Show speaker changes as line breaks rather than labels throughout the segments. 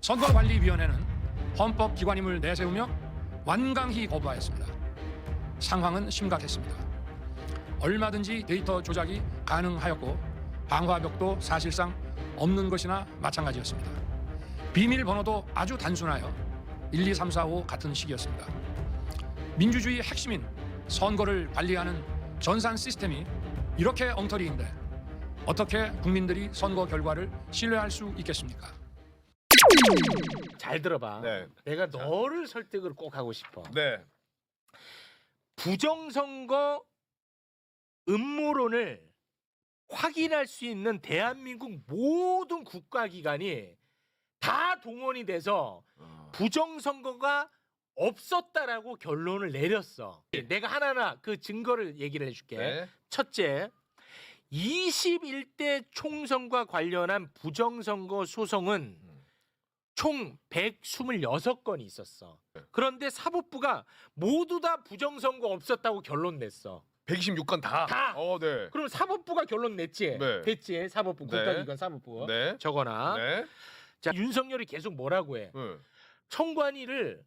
선거관리위원회는 헌법기관임을 내세우며 완강히 거부하였습니다. 상황은 심각했습니다. 얼마든지 데이터 조작이 가능하였고 방화벽도 사실상 없는 것이나 마찬가지였습니다. 비밀번호도 아주 단순하여 1, 2, 3, 4, 5 같은 식이었습니다. 민주주의 핵심인 선거를 관리하는 전산 시스템이 이렇게 엉터리인데 어떻게 국민들이 선거 결과를 신뢰할 수 있겠습니까?
잘 들어봐.
네.
내가 너를 설득을 꼭 하고 싶어.
네.
부정선거 음모론을 확인할 수 있는 대한민국 모든 국가기관이 다 동원이 돼서 부정선거가 없었다라고 결론을 내렸어. 내가 하나하나 그 증거를 얘기를 해줄게.
네.
첫째, 21대 총선과 관련한 부정선거 소송은 총 126건이 있었어. 그런데 사법부가 모두 다 부정선거 없었다고 결론 냈어.
126건 다.
다.
네.
그럼 사법부가 결론 냈지.
네.
됐지. 사법부
네.
국가기관 사법부.
네.
저거나.
네.
자, 윤석열이 계속 뭐라고 해?
네.
선관위를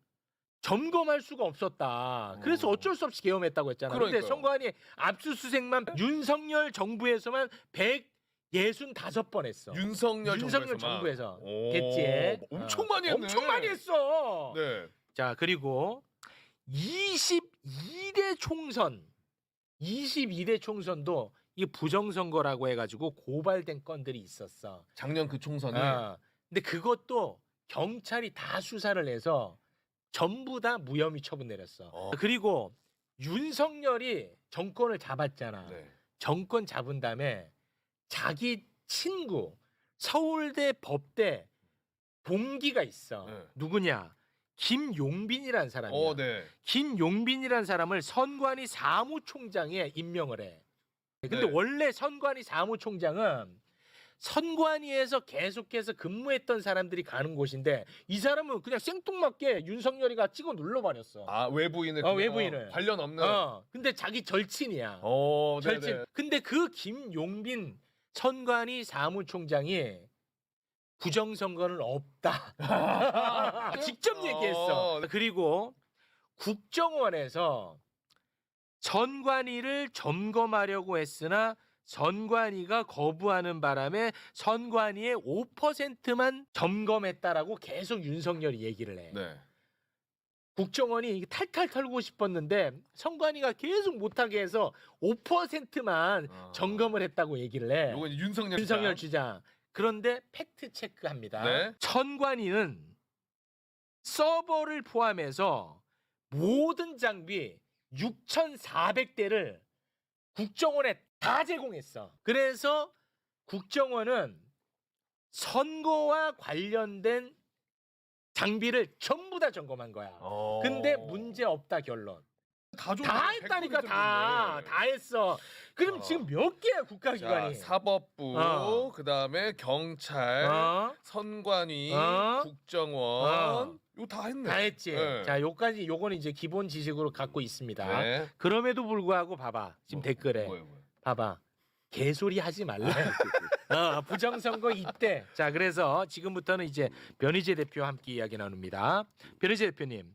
점검할 수가 없었다. 그래서 어쩔 수 없이 계엄했다고 했잖아. 그런데
그러니까요.
선관위 압수수색만 윤석열 정부에서만 165번 했어.
윤석열
정부에서.
오,
됐지?
엄청 많이 했네.
엄청 많이 했어.
네.
자, 그리고 22대 총선도 이게 부정선거라고 해가지고 고발된 건들이 있었어.
작년 그 총선에
근데 그것도 경찰이 다 수사를 해서 전부 다 무혐의 처분 내렸어. 그리고 윤석열이 정권을 잡았잖아.
네.
정권 잡은 다음에 자기 친구 서울대 법대 동기가 있어.
네.
누구냐? 김용빈이라는 사람이야.
네.
김용빈이라는 사람을 선관위 사무총장에 임명을 해. 근데
네.
원래 선관위 사무총장은 선관위에서 계속해서 근무했던 사람들이 가는 곳인데 이 사람은 그냥 생뚱맞게 윤석열이가 찍어 눌러버렸어.
아, 외부인을
외부인을.
관련 없는.
근데 자기 절친이야.
절친.
절친. 근데 그 김용빈 선관위 사무총장이 부정선거는 없다. 직접 얘기했어. 그리고 국정원에서 선관위를 점검하려고 했으나 선관위가 거부하는 바람에 선관위의 5%만 점검했다라고 계속 윤석열이 얘기를 해.
네.
국정원이 탈탈 털고 싶었는데 선관위가 계속 못하게 해서 5%만 점검을 했다고 얘기를 해.
요건 윤석열
주장. 그런데 팩트 체크합니다.
네.
선관위는 서버를 포함해서 모든 장비 6,400대를 국정원에 다 제공했어. 그래서 국정원은 선거와 관련된 장비를 전부 다 점검한 거야. 근데 문제 없다 결론. 다 했다니까 다 했어. 그럼 지금 몇 개야 국가기관이?
자, 사법부, 그다음에 경찰, 선관위, 국정원 이거 다 했네.
다 했지.
네.
자, 요거는 이제 기본 지식으로 갖고 있습니다.
네.
그럼에도 불구하고 봐봐. 지금 댓글에
뭐예요?
봐봐. 개소리 하지 말라. 부정선거 이때. 자, 그래서 지금부터는 이제 변희재 대표와 함께 이야기 나눕니다. 변희재 대표님,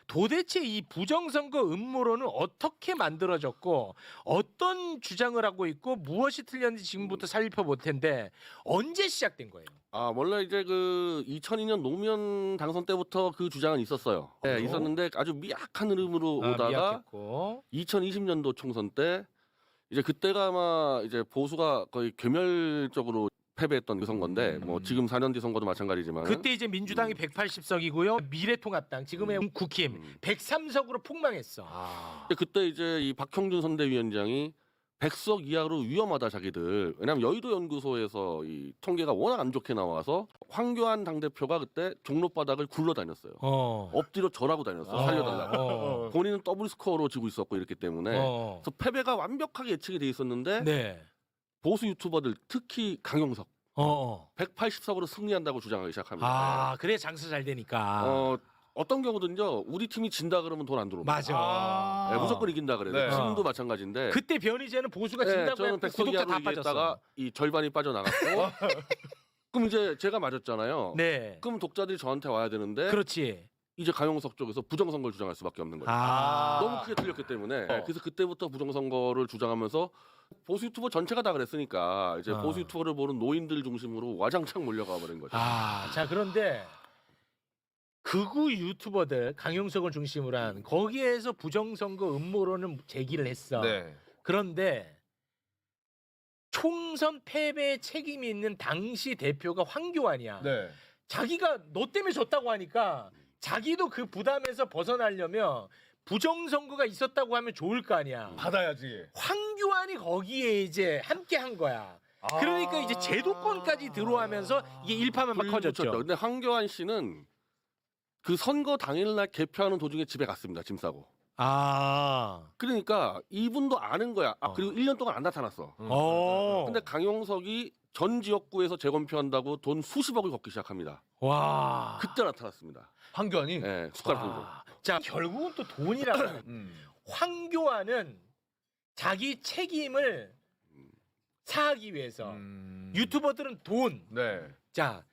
도대체 이 부정선거 음모론은 어떻게 만들어졌고 어떤 주장을 하고 있고 무엇이 틀렸는지 지금부터 살펴볼 텐데 언제 시작된 거예요?
원래 이제 그 2002년 노무현 당선 때부터 그 주장은 있었어요. 네, 있었는데 아주 미약한 흐름으로 오다가
미약했고.
2020년도 총선 때 이제 그때가 아마 이제 보수가 거의 괴멸적으로 패배했던 그 선거인데 뭐 지금 4년 뒤 선거도 마찬가지지만
그때 이제 민주당이 180석이고요. 미래통합당 지금의 국힘 103석으로 폭망했어.
그때 이제 이 박형준 선대위원장이 100석 이하로 위험하다 자기들. 왜냐면 여의도 연구소에서 이 통계가 워낙 안 좋게 나와서 황교안 당대표가 그때 종로바닥을 굴러다녔어요. 엎드려 절하고 다녔어. 살려달라고. 본인은 더블 스코어로 지고 있었고 이랬기 때문에 그래서 패배가 완벽하게 예측이 돼 있었는데
네.
보수 유튜버들 특히 강용석 180석으로 승리한다고 주장하기 시작합니다.
그래 장사 잘 되니까.
어떤 경우든요. 우리 팀이 진다 그러면 돈 안 들어옵니다.
맞아.
네, 무조건 이긴다 그래요.
네.
지금도 마찬가지인데.
그때 변희재는 보수가
네,
진다고
저는
해서
100석
구독자
이하로
다 빠졌어.
이겼다가 이 절반이 빠져나갔고 그럼 이제 제가 맞았잖아요.
네.
그럼 독자들이 저한테 와야 되는데
그렇지.
이제 강용석 쪽에서 부정선거를 주장할 수밖에 없는 거죠.
아.
너무 크게 틀렸기 때문에.
어.
그래서 그때부터 부정선거를 주장하면서 보수 유튜버 전체가 다 그랬으니까 이제
어.
보수 유튜버를 보는 노인들 중심으로 와장창 몰려가 버린 거죠.
아, 자 그런데 극우 유튜버들 강용석을 중심으로 한 거기에서 부정선거 음모론을 제기를 했어.
네.
그런데 총선 패배에 책임이 있는 당시 대표가 황교안이야.
네.
자기가 너 때문에 졌다고 하니까 자기도 그 부담에서 벗어나려면 부정선거가 있었다고 하면 좋을 거 아니야.
받아야지.
황교안이 거기에 이제 함께 한 거야. 그러니까 이제 제도권까지 들어오면서 이게 일파만파 커졌죠.
근데 황교안 씨는 그 선거 당일날 개표하는 도중에 집에 갔습니다. 짐 싸고.
아.
그러니까 이분도 아는 거야. 그리고 1년 동안 안 나타났어. 근데 강용석이 전 지역구에서 재검표한다고 돈 수십억을 걷기 시작합니다.
와.
그때 나타났습니다.
황교안이.
네, 숟가락 들고.
자, 결국은 또 돈이라고. 황교안은 자기 책임을 사하기 위해서 유튜버들은 돈.
네.
자,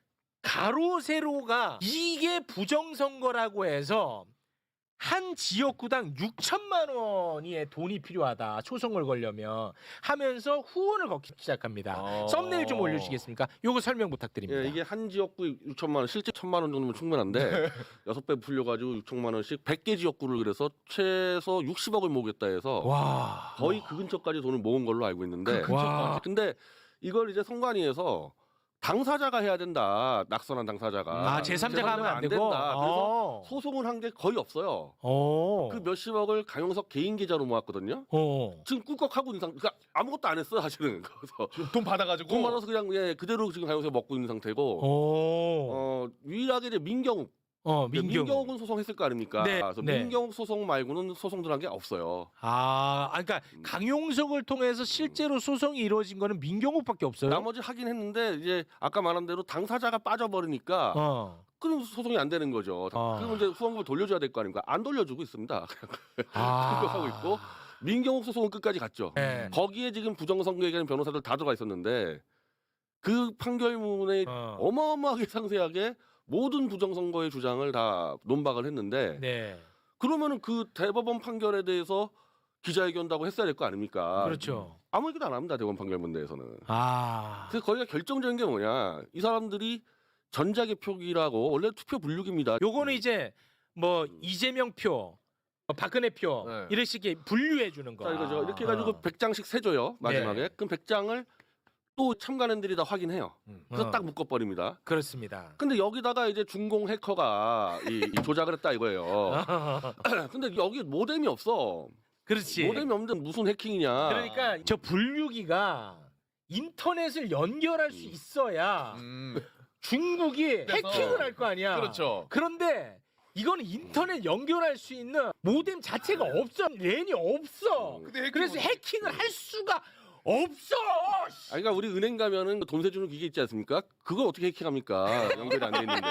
가로 세로가 이게 부정선거라고 해서 한 지역구당 6천만 원의 돈이 필요하다. 초선걸 걸려면 하면서 후원을 걷기 시작합니다. 썸네일 좀 올려주시겠습니까? 요거 설명 부탁드립니다.
예, 이게 한 지역구 6천만 원, 실제 1,000만 원 정도면 충분한데 6배 풀려가지고 6천만 원씩 100개 지역구를 그래서 최소 60억을 모으겠다 해서
와.
거의 그 근처까지 돈을 모은 걸로 알고 있는데
와.
근데 이걸 이제 선관위에서 당사자가 해야 된다. 낙선한 당사자가.
아, 제3자가 하면 안 되고.
된다. 그래서 소송을 한 게 거의 없어요. 그 몇십억을 강용석 개인 계좌로 모았거든요. 지금 꿀꺽하고 있는 상태. 그러니까 아무것도 안 했어요, 사실은. 그래서
돈 받아가지고.
돈 받아서 그냥 예, 그대로 지금 강용석이 먹고 있는 상태고. 유일하게 이제 민경욱. 민경욱은 소송했을 거 아닙니까?
네,
그래서
네.
민경욱 소송 말고는 소송들한 게 없어요.
그러니까 강용석을 통해서 실제로 소송이 이루어진 거는 민경욱밖에 없어요.
나머지 하긴 했는데 이제 아까 말한 대로 당사자가 빠져버리니까 그럼 소송이 안 되는 거죠. 그러면 이제 후원금을 돌려줘야 될 거 아닙니까? 안 돌려주고 있습니다. 하고 있고 민경욱 소송은 끝까지 갔죠.
네.
거기에 지금 부정선거 얘기하는 변호사들 다 들어가 있었는데 그 판결문에 어마어마하게 상세하게 모든 부정선거의 주장을 다 논박을 했는데
네.
그러면은 그 대법원 판결에 대해서 기자회견도 하고 했어야 될 거 아닙니까?
그렇죠.
아무 얘기도 안 합니다. 대법원 판결문 내에서는.
아.
그래서 거기가 결정적인 게 뭐냐? 이 사람들이 전자개표기라고 원래 투표 분류기입니다.
요거는 이제 뭐 이재명 표, 박근혜 표
네.
이런 식의 분류해 주는 거.
자, 이거죠. 이렇게 해가지고 100장씩 세줘요. 마지막에.
네.
그럼 100장을 또 참관인들이 다 확인해요. 그래서
어.
딱 묶어버립니다.
그렇습니다.
근데 여기다가 이제 중공 해커가 이 조작을 했다 이거예요. 근데 여기 모뎀이 없어.
그렇지.
모뎀이 없는데 무슨 해킹이냐.
그러니까 저 분류기가 인터넷을 연결할 수 있어야 중국이
그래서-
해킹을 할 거 아니야.
그렇죠.
그런데 이거는 인터넷 연결할 수 있는 모뎀 자체가 없어. 랜이 없어.
근데
그래서 해킹을 할 수가 없어.
아니, 그러니까 우리 은행 가면은 돈 세주는 기계 있지 않습니까? 그걸 어떻게 해킹합니까? 연결이 안 돼 있는데.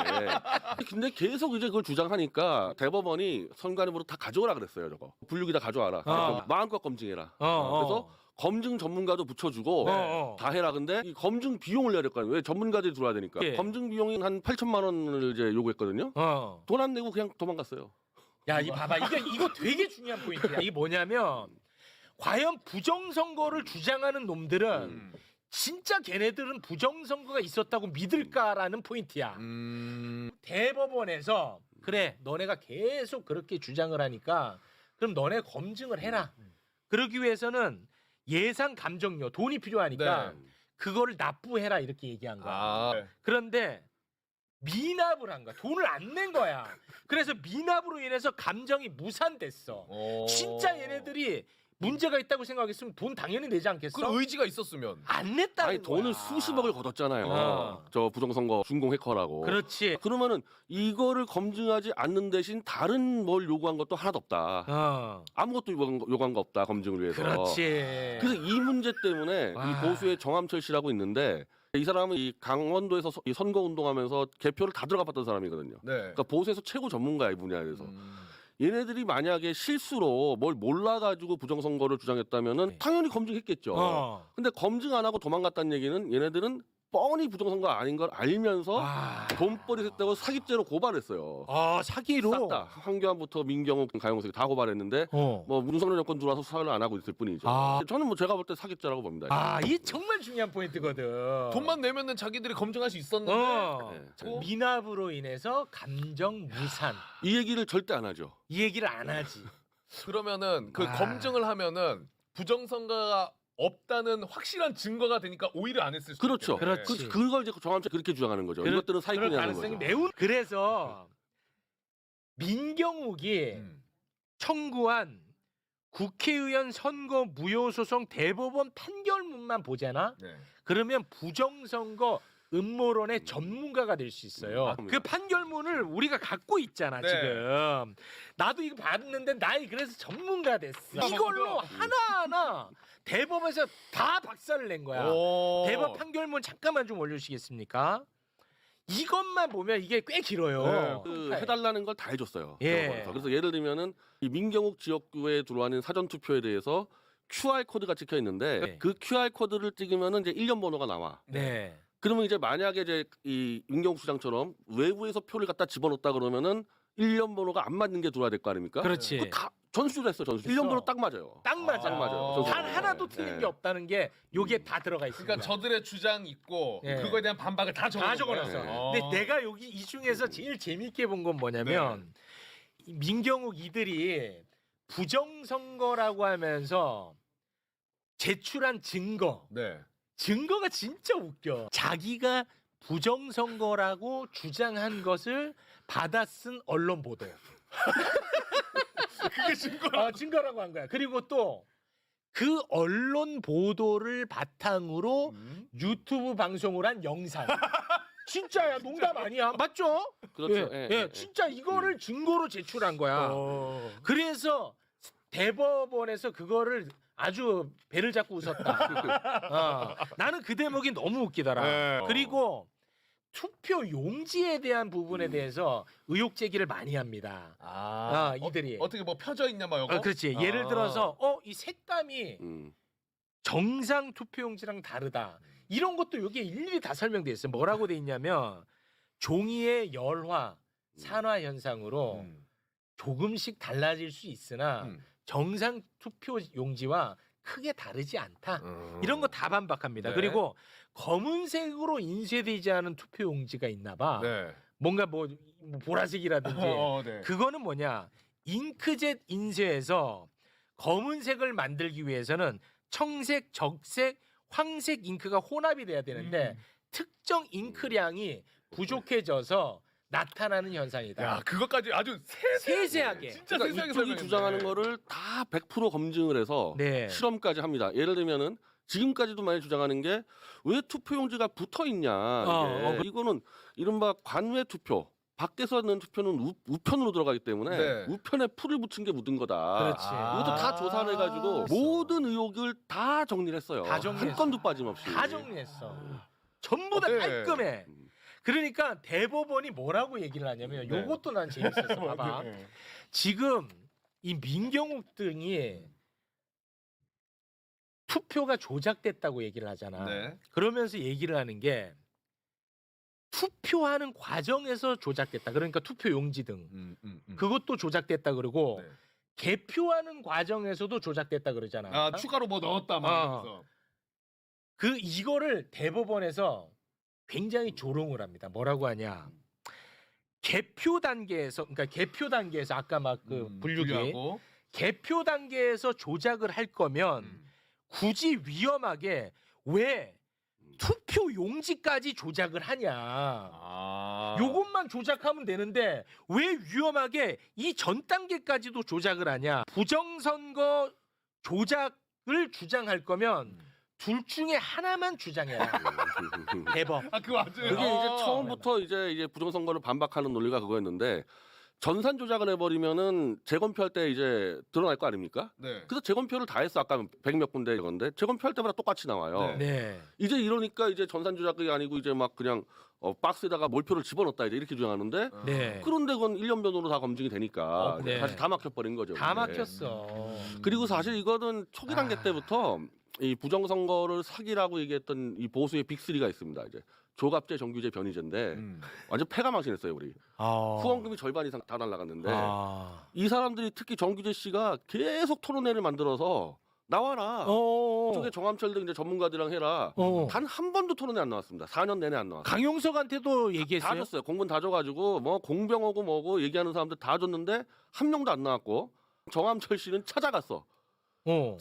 근데 계속 이제 그걸 주장하니까 대법원이 선관위부로 다 가져오라 그랬어요. 저거 분류기 다 가져와라. 마음껏 검증해라. 그래서 검증 전문가도 붙여주고 다 해라. 근데 이 검증 비용을 내야 될 거 아니에요. 왜 전문가들이 들어와야 되니까.
예.
검증 비용이 한 8천만 원을 이제 요구했거든요. 돈 안 내고 그냥 도망갔어요.
야, 이 봐봐. 이거 되게 중요한 포인트야. 이게 뭐냐면 과연 부정선거를 주장하는 놈들은 진짜 걔네들은 부정선거가 있었다고 믿을까라는 포인트야. 대법원에서 그래 너네가 계속 그렇게 주장을 하니까 그럼 너네 검증을 해라. 그러기 위해서는 예상 감정료 돈이 필요하니까
네.
그거를 납부해라 이렇게 얘기한 거야.
네.
그런데 미납을 한 거야. 돈을 안 낸 거야. 그래서 미납으로 인해서 감정이 무산됐어. 진짜 얘네들이 문제가 있다고 생각했으면 돈 당연히 내지 않겠어?
그 의지가 있었으면.
안 냈다는
아니 돈을
거야.
수십억을 걷었잖아요. 저 부정선거 중공 해커라고.
그렇지.
그러면은 이거를 검증하지 않는 대신 다른 뭘 요구한 것도 하나도 없다. 아무것도 요구한 거 없다. 검증을 위해서.
그렇지.
그래서 이 문제 때문에
와.
이 보수의 정함철 씨라고 있는데 이 사람은 이 강원도에서 이 선거 운동하면서 개표를 다 들어가 봤던 사람이거든요.
네.
그러니까 보수에서 최고 전문가의 분야에서. 얘네들이 만약에 실수로 뭘 몰라가지고 부정선거를 주장했다면은
네.
당연히 검증했겠죠. 근데 검증 안 하고 도망갔다는 얘기는 얘네들은 뻔히 부정선거 아닌 걸 알면서
아.
돈벌이 됐다고 사기죄로 고발했어요.
사기로.
싹 다 황교안부터 민경욱, 가영석이 다 고발했는데 뭐 문성열 정권 들어와서 수사를 안 하고 있을 뿐이죠. 저는 뭐 제가 볼 때 사기죄라고 봅니다.
이 정말 중요한 포인트거든.
돈만 내면은 자기들이 검증할 수 있었는데
네.
미납으로 인해서 감정 무산.
이 얘기를 절대 안 하죠.
이 얘기를 안 하지.
그러면은 그 검증을 하면은 부정선거가 없다는 확실한 증거가 되니까 오히려 안 했을 수도
그렇죠.
있겠네.
그렇지.
그걸 이제 정확히 그렇게 주장하는 거죠. 이것들은
그럴
사기꾼이라는
가능성이
거죠.
매우. 그래서 민경욱이 청구한 국회의원 선거 무효 소송 대법원 판결문만 보잖아.
네.
그러면 부정선거 음모론의 전문가가 될 수 있어요.
맞습니다.
그 판결문을 우리가 갖고 있잖아.
네.
지금 나도 이거 봤는데 나이 그래서 전문가 됐어. 이걸로 하나하나 대법원에서 다 박살을 낸 거야.
오.
대법 판결문 잠깐만 좀 올려주시겠습니까? 이것만 보면 이게 꽤 길어요.
그 해달라는 걸 다 해줬어요.
예.
대법원에서. 그래서 예를 들면은 이 민경욱 지역구에 들어가는 사전 투표에 대해서 QR 코드가 찍혀 있는데
네.
그 QR 코드를 찍으면은 이제 1년 번호가 나와.
네.
그러면 이제 만약에 이제 이 민경욱 시장처럼 외부에서 표를 갖다 집어넣었다 그러면은 1년 번호가 안 맞는 게 들어와야 될 거 아닙니까?
그렇지.
그거 다 전수를 했어. 전수. 1년 번호 딱 맞아요.
딱 맞아.
딱 맞아요.
단 하나도 틀린
네.
게 없다는 게 요게 다 들어가 있습니다.
그러니까 저들의 주장 있고
예.
그거에 대한 반박을 다 적어놓은
다 적어놨어.
거예요.
근데 내가 여기 이 중에서 제일 재밌게 본 건 뭐냐면 이 민경욱 이들이 부정선거라고 하면서 제출한 증거가 진짜 웃겨. 자기가 부정선거라고 주장한 것을 받아 쓴 언론 보도.
그게 증거라.
증거라고 한 거야. 그리고 또 그 언론 보도를 바탕으로 유튜브 방송을 한 영상. 진짜야, 농담 아니야. 맞죠?
그렇죠.
진짜 이거를 증거로 제출한 거야. 그래서 대법원에서 그거를 아주 배를 잡고 웃었다. 나는 그 대목이 너무 웃기더라.
네.
그리고 투표 용지에 대한 부분에 대해서 의혹 제기를 많이 합니다. 이들이.
어떻게 뭐 펴져 있냐 막 이거.
그렇지. 예를 들어서 이 색감이
음.
정상 투표용지랑 다르다. 이런 것도 여기에 일일이 다 설명돼 있어요. 뭐라고 돼 있냐면 종이의 열화, 산화 현상으로 조금씩 달라질 수 있으나 정상 투표 용지와 크게 다르지 않다. 이런 거 다 반박합니다.
네.
그리고 검은색으로 인쇄되지 않은 투표 용지가 있나 봐.
네.
뭔가 뭐 보라색이라든지.
네.
그거는 뭐냐? 잉크젯 인쇄에서 검은색을 만들기 위해서는 청색, 적색, 황색 잉크가 혼합이 돼야 되는데 특정 잉크량이 부족해져서 나타나는 현상이다.
야, 그것까지 아주
세세하게.
진짜
그러니까
세세하게
이쪽이
설명했네.
주장하는 거를 다 100% 검증을 해서
네.
실험까지 합니다. 예를 들면은 지금까지도 많이 주장하는 게 왜 투표용지가 붙어 있냐. 이거는 이른바 관외 투표. 밖에서 하는 투표는 우편으로 들어가기 때문에
네.
우편에 풀을 붙인 게 묻은 거다.
그렇지.
이것도 다 조사를 해가지고 모든 의혹을 다 정리를 했어요.
다 정리했어.
한 건도 빠짐없이.
다 정리했어. 전부 다
네.
깔끔해. 그러니까 대법원이 뭐라고 얘기를 하냐면
네.
요것도 난 재밌었어. 봐봐.
네.
지금 이 민경욱 등이 투표가 조작됐다고 얘기를 하잖아.
네.
그러면서 얘기를 하는 게 투표하는 과정에서 조작됐다. 그러니까 투표 용지 등 그것도 조작됐다 그러고
네.
개표하는 과정에서도 조작됐다 그러잖아.
추가로 뭐 넣었다 막.
그 이거를 대법원에서 굉장히 조롱을 합니다. 뭐라고 하냐? 개표 단계에서 그러니까 개표 단계에서 아까 막 그 분류기
분류하고.
개표 단계에서 조작을 할 거면 굳이 위험하게 왜 투표 용지까지 조작을 하냐? 요것만 조작하면 되는데 왜 위험하게 이 전 단계까지도 조작을 하냐? 부정선거 조작을 주장할 거면 둘 중에 하나만 주장해라. 대법.
그거 아주.
그게 이제 처음부터 이제 부정선거를 반박하는 논리가 그거였는데 전산 조작을 해버리면은 재검표할 때 이제 드러날 거 아닙니까?
네.
그래서 재검표를 다 했어. 아까 100몇 군데 이건데 재검표할 때마다 똑같이 나와요.
네.
이제 이러니까 이제 전산 조작이 아니고 이제 막 그냥 박스에다가 몰표를 집어넣었다 이제 이렇게 주장하는데
네.
그런데 그건 1년 변호로 다 검증이 되니까
네.
사실 다 막혀버린 거죠.
다
그게.
막혔어.
그리고 사실 이거는 초기 단계 때부터 이 부정선거를 사기라고 얘기했던 이 보수의 빅3가 있습니다. 이제 조갑재, 정규재, 변희재인데 완전 패가 망신했어요 우리. 후원금이 절반 이상 다 날라갔는데 이 사람들이 특히 정규재 씨가 계속 토론회를 만들어서 나와라. 저게 정함철 등 이제 전문가들이랑 해라. 단 한 번도 토론회 안 나왔습니다. 4년 내내 안 나왔어요.
강용석한테도
다
얘기했어요.
줬어요. 공문 다 줘가지고 뭐 공병하고 뭐고 얘기하는 사람들 다 줬는데 한 명도 안 나왔고 정함철 씨는 찾아갔어.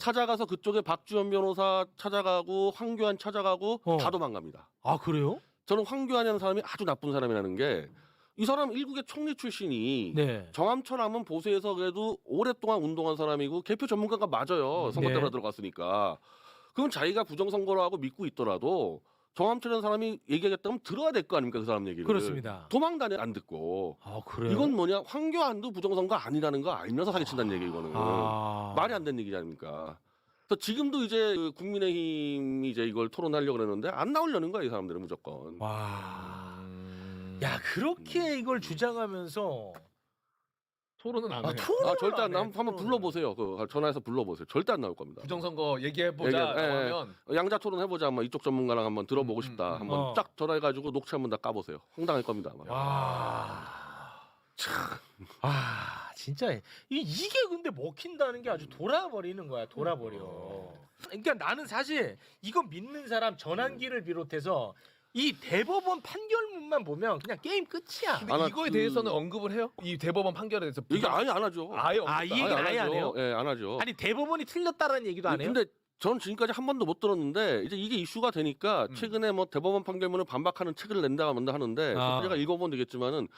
찾아가서 그쪽에 박주현 변호사 찾아가고 황교안 찾아가고 다 도망갑니다.
아 그래요?
저는 황교안이라는 사람이 아주 나쁜 사람이라는 게 이 사람 일국의 총리 출신이
네.
정함철 하면 보수에서 그래도 오랫동안 운동한 사람이고 개표 전문가가 맞아요. 선거
네.
때문에 들어갔으니까. 그럼 자기가 부정선거로 하고 믿고 있더라도 정함철이라는 사람이 얘기하겠다면 들어야 될 거 아닙니까 그 사람 얘기를.
그렇습니다.
도망다녀 안 듣고.
아 그래요?
이건 뭐냐 황교안도 부정선거 아니라는 거 알면서 사기친다는 얘기 이거는.
아.
말이 안 되는 얘기 아닙니까. 그래서 지금도 이제 그 국민의힘이 이제 이걸 토론하려고 그러는데 안 나오려는 거야 이 사람들은 무조건.
와. 야 그렇게 이걸 주장하면서
토론은 안 해요.
토론을
절대 안
해,
나. 한번
토론을.
불러보세요. 그 전화해서 불러보세요. 절대 안 나올 겁니다.
부정선거 얘기해보자
예, 예.
하면
양자 토론 해보자. 한번 이쪽 전문가랑 한번 들어보고 싶다. 한번 쫙 전화해가지고 녹취 한번 다 까보세요. 황당할 겁니다. 아마.
와. 참. 아 진짜 이게 근데 먹힌다는 게 아주 돌아버리는 거야. 돌아버려. 그러니까 나는 사실 이거 믿는 사람 전환기를 비롯해서 이 대법원 판결문만 보면 그냥 게임 끝이야.
근데
아,
이거에
그-
대해서는 언급을 해요? 이 대법원 판결에 대해서
이게 아예 안 하죠.
아예 언급
아, 이 얘기는 아예 안 해요?
예, 안 하죠.
아니 대법원이 틀렸다라는 얘기도 안 해요?
근데 전 지금까지 한 번도 못 들었는데 이제 이게 이슈가 되니까 최근에 뭐 대법원 판결문을 반박하는 책을 낸다가 뭔다 하는데
아.
제가 읽어보면 되겠지만은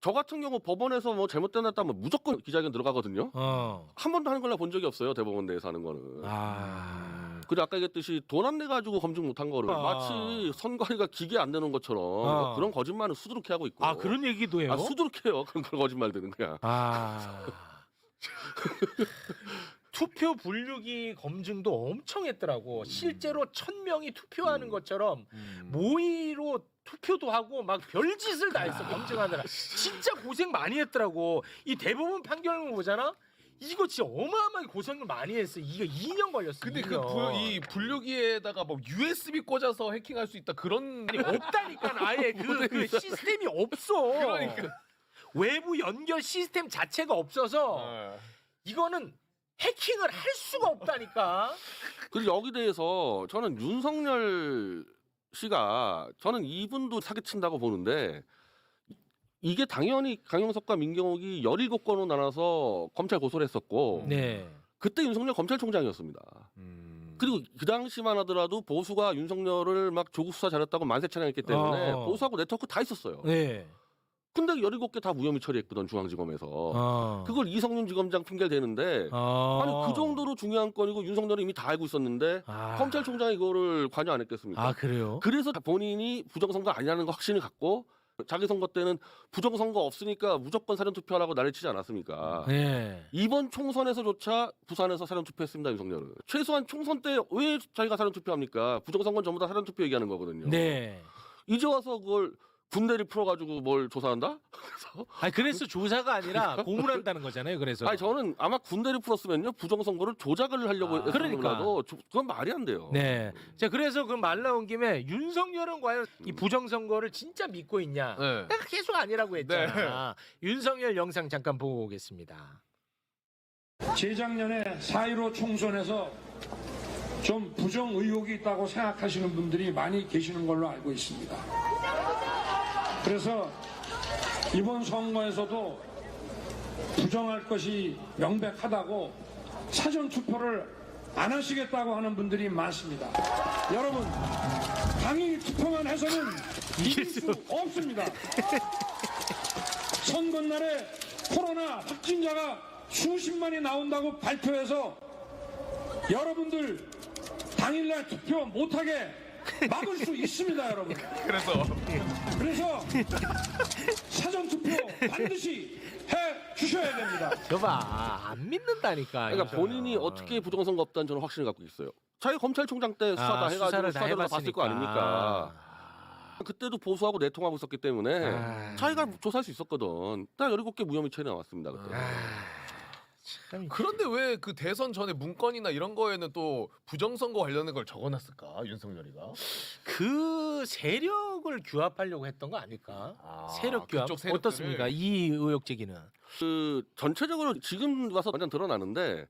저 같은 경우 법원에서 뭐 잘못됐다면 무조건 기자회견 들어가거든요. 한 번도 하는 걸로 본 적이 없어요. 대법원 내에서 하는 거는. 그리고 아까 얘기했듯이 돈 안 내 가지고 검증 못한 거를 마치 선관위가 기계 안 되는 것처럼 그런 거짓말은 수두룩해 하고 있고.
아 그런 얘기도 해요?
수두룩해요. 그런 거짓말들은 그냥.
투표 분류기 검증도 엄청 했더라고. 실제로 1000명이 투표하는 것처럼 모의로 투표도 하고 막 별짓을 다 했어. 검증하느라. 진짜 고생 많이 했더라고. 이 대법원 판결문 보잖아. 이거 진짜 어마어마하게 고생을 많이 했어. 이거 2년 걸렸어.
근데
2년.
이 분류기에다가 뭐 USB 꽂아서 해킹할 수 있다 그런
아니 없다니까 아예 그 시스템이 없어.
그러니까.
외부 연결 시스템 자체가 없어서 이거는 해킹을 할 수가 없다니까.
그리고 여기 대해서 저는 윤석열 씨가 저는 이분도 사기친다고 보는데 이게 당연히 강용석과 민경욱이 17건으로 나눠서 검찰 고소를 했었고
네.
그때 윤석열 검찰총장이었습니다. 그리고 그 당시만 하더라도 보수가 윤석열을 막 조국 수사 잘했다고 만세 찬양했기 때문에 보수하고 네트워크 다 있었어요.
네.
근데 17개 다 무혐의 처리했거든 중앙지검에서. 그걸 이성윤 지검장 핑계를 대는데 아니 그 정도로 중요한 건이고 윤석열이 이미 다 알고 있었는데 검찰총장이 이거를 관여 안 했겠습니까?
아 그래요?
그래서 본인이 부정선거 아니라는 거 확신을 갖고 자기 선거 때는 부정선거 없으니까 무조건 사전투표하라고 난리치지 않았습니까?
네.
이번 총선에서조차 부산에서 사전투표했습니다. 윤석열은. 최소한 총선 때 왜 자기가 사전투표합니까? 부정선거는 전부 다 사전투표 얘기하는 거거든요.
네.
이제 와서 그걸 군대를 풀어가지고 뭘 조사한다?
아니 그래서 조사가 아니라 고문한다는 거잖아요. 그래서.
아니 저는 아마 군대를 풀었으면요 부정선거를 조작을 하려고 했으면
그러니까.
몰라도 그건 말이 안 돼요.
네. 자 그래서 그 말 나온 김에 윤석열은 과연 이 부정선거를 진짜 믿고 있냐?
네.
내가 계속 아니라고 했잖아. 윤석열 영상 잠깐 보고 오겠습니다.
재작년에 4.15 총선에서 좀 부정 의혹이 있다고 생각하시는 분들이 많이 계시는 걸로 알고 있습니다. 그래서 이번 선거에서도 부정할 것이 명백하다고 사전투표를 안 하시겠다고 하는 분들이 많습니다. 여러분, 당일 투표만 해서는 이길 수 없습니다. 선거날에 코로나 확진자가 수십만이 나온다고 발표해서 여러분들 당일날 투표 못하게 막을 수 있습니다, 여러분. 그래서 사전투표 반드시 해 주셔야 됩니다.
저봐 안 믿는다니까.
그러니까 본인이 어떻게 부정선거 없다는 저는 확신을 갖고 있어요. 자기 검찰총장 때 수사 다 해가지고
수사를 다
수사대로 다 봤을 거 아닙니까? 그때도 보수하고 내통하고 있었기 때문에 자기가 조사할 수 있었거든. 딱 17개 무혐의 처리 나왔습니다. 그때.
참
그런데 왜 그 대선 전에 문건이나 이런 거에는 또 부정선거 관련된 걸 적어놨을까 윤석열이가?
그 세력을 규합하려고 했던 거 아닐까? 세력 규합
그쪽 세력들을.
어떻습니까? 이 의혹 제기는.
그 전체적으로 지금 와서 완전 드러나는데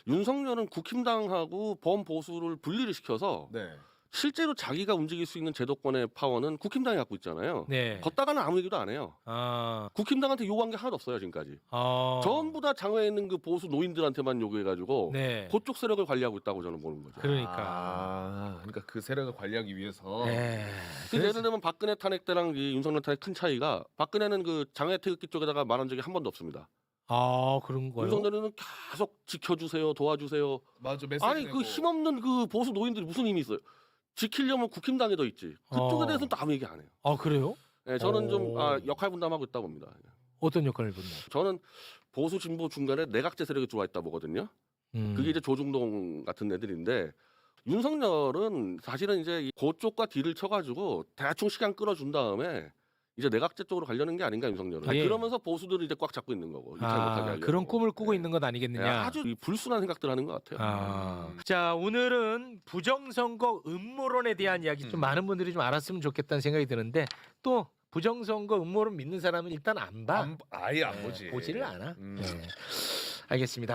윤석열은 국힘당하고 범보수를 분리를 시켜서
네.
실제로 자기가 움직일 수 있는 제도권의 파워는 국힘당이 갖고 있잖아요.
네.
걷다가는 아무 얘기도 안 해요.
아.
국힘당한테 요구한 게 하나도 없어요 지금까지. 전부 다 장외에 있는 그 보수 노인들한테만 요구해가지고
네.
그쪽 세력을 관리하고 있다고 저는 보는 거죠.
그러니까 그 세력을 관리하기 위해서.
네.
그래서 예를 들면 박근혜 탄핵 때랑 이 윤석열 탄핵 큰 차이가 박근혜는 그 장외 태극기 쪽에다가 말한 적이 한 번도 없습니다.
아 그런 거요?
윤석열은 계속 지켜주세요, 도와주세요.
맞아 메시지
아니
내고.
그 힘없는 그 보수 노인들이 무슨 힘이 있어요? 지키려면 국힘당에 더 있지. 그쪽에 대해서는 또 아무 얘기 안 해요.
아 그래요?
네, 저는 좀
오.
역할 분담하고 있다 봅니다.
어떤 역할을 분담?
저는 보수 진보 중간에 내각제 세력이 들어와 있다 보거든요. 그게 이제 조중동 같은 애들인데 윤석열은 사실은 이제 그쪽과 딜을 쳐가지고 대충 시간 끌어준 다음에 이제 내각제 쪽으로 가려는 게 아닌가 윤석열은.
예.
그러면서 보수들을 이제 꽉 잡고 있는 거고. 이탈 못하게 하려고.
그런 꿈을 꾸고
네.
있는 것
네,
아니겠느냐?
아주 이 불순한 생각들 하는 것 같아요.
자 오늘은 부정선거 음모론에 대한 이야기 좀 많은 분들이 좀 알았으면 좋겠다는 생각이 드는데 또 부정선거 음모론 믿는 사람은 일단 안 봐.
아예 안 보지.
보지를 않아.
음.
네. 알겠습니다.